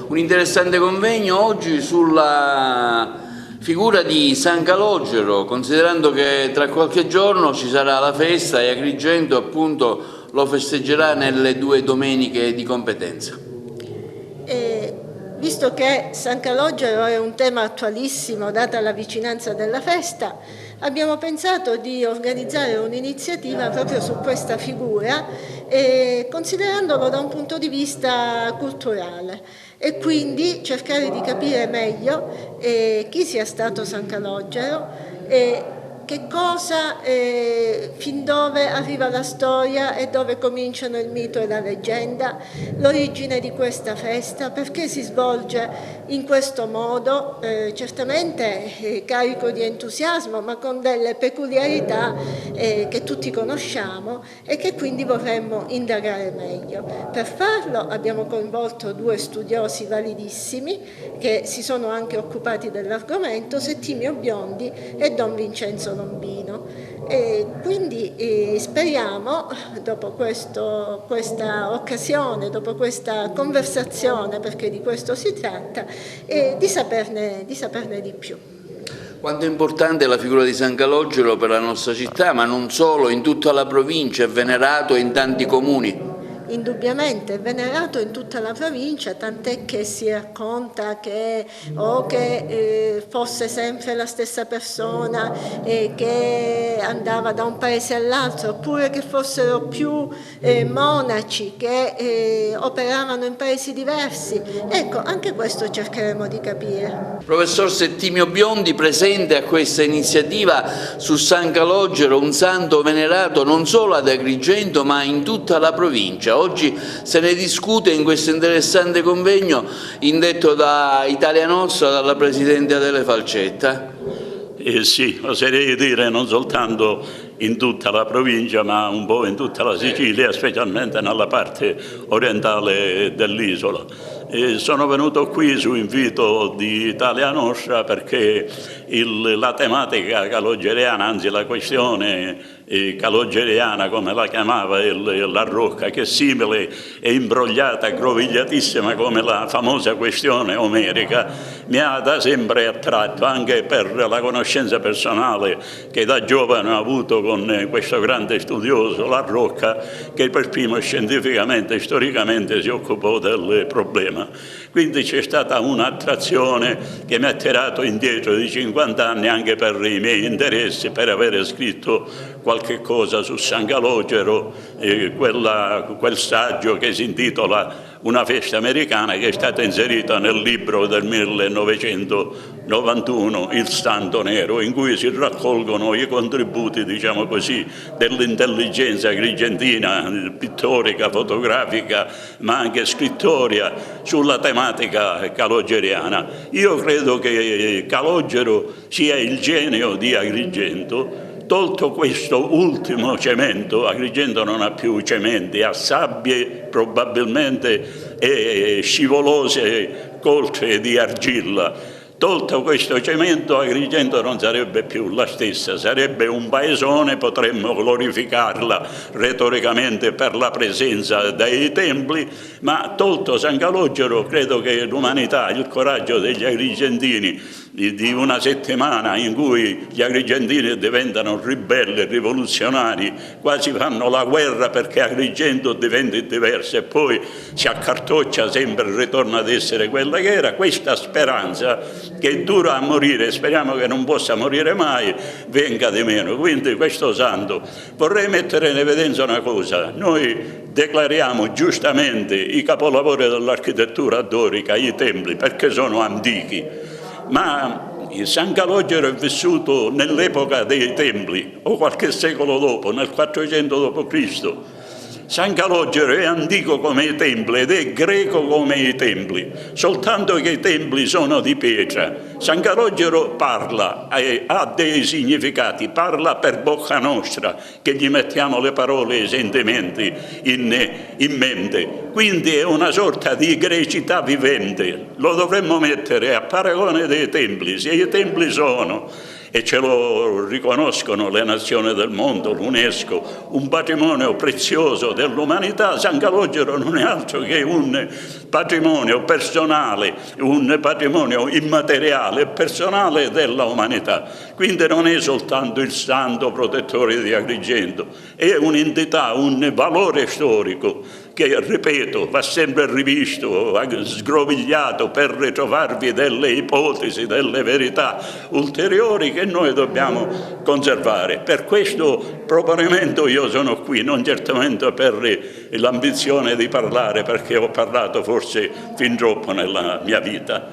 Un interessante convegno oggi sulla figura di San Calogero, considerando che tra qualche giorno ci sarà la festa e Agrigento appunto lo festeggerà nelle 2 domeniche di competenza. Visto che San Calogero è un tema attualissimo, data la vicinanza della festa, abbiamo pensato di organizzare un'iniziativa proprio su questa figura, considerandolo da un punto di vista culturale e quindi cercare di capire meglio chi sia stato San Calogero, che cosa, fin dove arriva la storia e dove cominciano il mito e la leggenda, l'origine di questa festa, perché si svolge in questo modo, certamente carico di entusiasmo, ma con delle peculiarità che tutti conosciamo e che quindi vorremmo indagare meglio. Per farlo abbiamo coinvolto 2 studiosi validissimi che si sono anche occupati dell'argomento, Settimio Biondi e Don Vincenzo Lombino. E quindi speriamo, dopo questa occasione, dopo questa conversazione, perché di questo si tratta, di saperne di più. Quanto è importante la figura di San Calogero per la nostra città, ma non solo, in tutta la provincia, è venerato in tanti comuni. Indubbiamente è venerato in tutta la provincia, tant'è che si racconta che fosse sempre la stessa persona che andava da un paese all'altro, oppure che fossero più monaci che operavano in paesi diversi. Ecco, anche questo cercheremo di capire. Professor Settimio Biondi, presente a questa iniziativa su San Calogero, un santo venerato non solo ad Agrigento ma in tutta la provincia. Oggi se ne discute in questo interessante convegno indetto da Italia Nostra, dalla Presidente Adele Falcetta. Sì, oserei dire non soltanto in tutta la provincia ma un po' in tutta la Sicilia, specialmente nella parte orientale dell'isola. Sono venuto qui su invito di Italia Nostra perché la tematica calogeriana, anzi la questione calogeriana come la chiamava la Rocca, che è simile e imbrogliata, aggrovigliatissima come la famosa questione omerica, mi ha da sempre attratto anche per la conoscenza personale che da giovane ho avuto con questo grande studioso, la Rocca, che per primo scientificamente e storicamente si occupò del problema. Quindi c'è stata un'attrazione che mi ha tirato indietro di 50 anni anche per i miei interessi, per avere scritto qualche cosa su San Calogero, quel saggio che si intitola Una festa americana, che è stato inserito nel libro del 1991, Il Santo Nero, in cui si raccolgono i contributi, diciamo così, dell'intelligenza agrigentina, pittorica, fotografica, ma anche scrittoria sulla tematica calogeriana. Io credo che Calogero sia il genio di Agrigento. Tolto questo ultimo cemento, Agrigento non ha più cementi, ha sabbie probabilmente scivolose coltre di argilla. Tolto questo cemento, Agrigento non sarebbe più la stessa, sarebbe un paesone, potremmo glorificarla retoricamente per la presenza dei templi, ma tolto San Calogero credo che l'umanità, il coraggio degli agrigentini di una settimana in cui gli agrigentini diventano ribelli, rivoluzionari, quasi fanno la guerra perché Agrigento diventi diverso e poi si accartoccia sempre, ritorna ad essere quella che era, questa speranza che è dura a morire, speriamo che non possa morire mai, venga di meno. Quindi questo santo, vorrei mettere in evidenza una cosa: noi declariamo giustamente i capolavori dell'architettura dorica, i templi, perché sono antichi, ma San Calogero è vissuto nell'epoca dei templi, o qualche secolo dopo, nel 400 d.C. San Calogero è antico come i templi ed è greco come i templi, soltanto che i templi sono di pietra. San Calogero parla, ha dei significati, parla per bocca nostra, che gli mettiamo le parole e i sentimenti in mente. Quindi è una sorta di grecità vivente, lo dovremmo mettere a paragone dei templi. Se i templi sono e ce lo riconoscono le nazioni del mondo, l'UNESCO, un patrimonio prezioso dell'umanità. San Calogero non è altro che un patrimonio personale, un patrimonio immateriale e personale della umanità. Quindi non è soltanto il santo protettore di Agrigento, è un'entità, un valore storico che, ripeto, va sempre rivisto, sgrovigliato per ritrovarvi delle ipotesi, delle verità ulteriori che noi dobbiamo conservare. Per questo proponimento io sono qui, non certamente per l'ambizione di parlare, perché ho parlato forse fin troppo nella mia vita.